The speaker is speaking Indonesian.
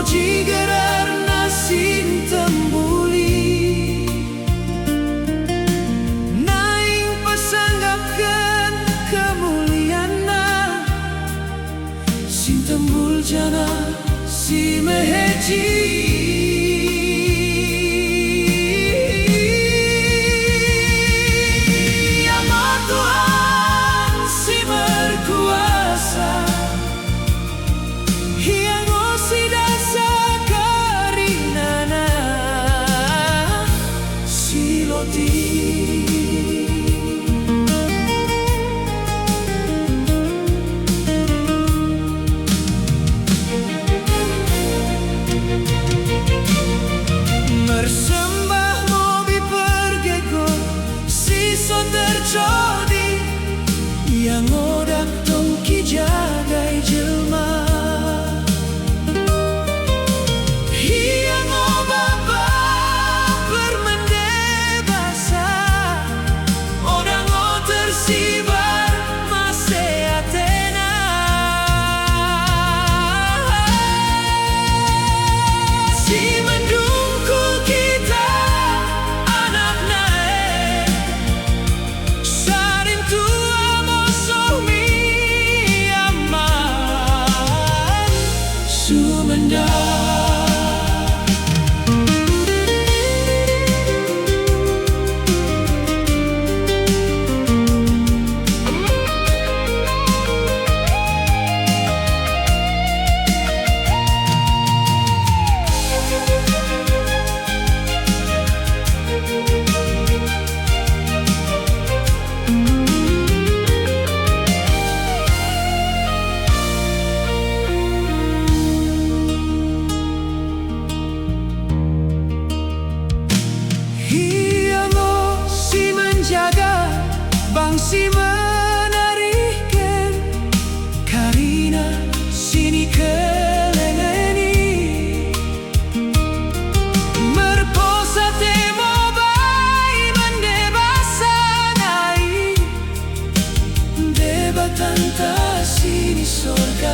jigerar nasin tembuli naing pasanggapkan kemuliana sin tembul jana si meheji. Mersembah mobi pergego siso terjodi yang odak tongki jagai jelma yang obaba bermendebasa orang o tersibar masih Athena si mendungkul kita anak nae saring tua musuh mi aman Sumendang. Bangsi menarikan karina sini kelengeni merposa temo bai mendebasa nai debatan ta sini sorga